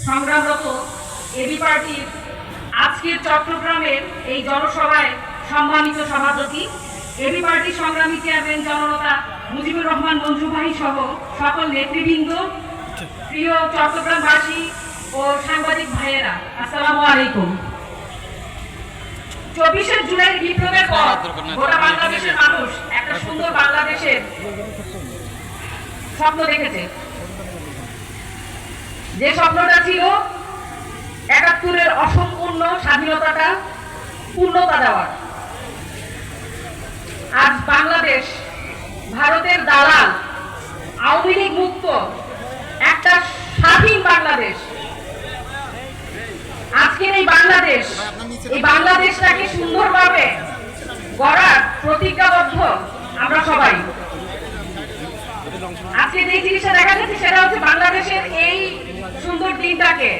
সংগ্রামরত AB পার্টির আজকের চট্টগ্রামের এই জনসভায় সম্মানিত সভাপতি, এবি পার্টির সংগ্রামী চেয়ারম্যান জননেতা মুজিবুর রহমান মঞ্জু ভাই সহ সকল নেতৃবৃন্দ, প্রিয় চট্টগ্রামবাসী ও সাংবাদিক ভাইয়েরা, আসসালামু আলাইকুম। 24শে জুলাই বিপ্লবের পর গোটা বাংলাদেশের মানুষ একটা সুন্দর বাংলাদেশের স্বপ্ন দেখেছে। যে স্বপ্নটা ছিল ৭১-এর অসম্পূর্ণ স্বাধীনতাটা পূর্ণতা দেওয়ার। আজ বাংলাদেশ ভারতের দালাল আওয়ামী লীগ মুক্ত একটা স্বাধীন বাংলাদেশ। আজকের এই বাংলাদেশটাকে সুন্দরভাবে গড়ার প্রতিজ্ঞাবদ্ধ আমরা সবাই। আজকে যে জিনিসটা দেখা যাচ্ছে সেটা হচ্ছে বাংলাদেশের এই সুন্দর দিনটাকে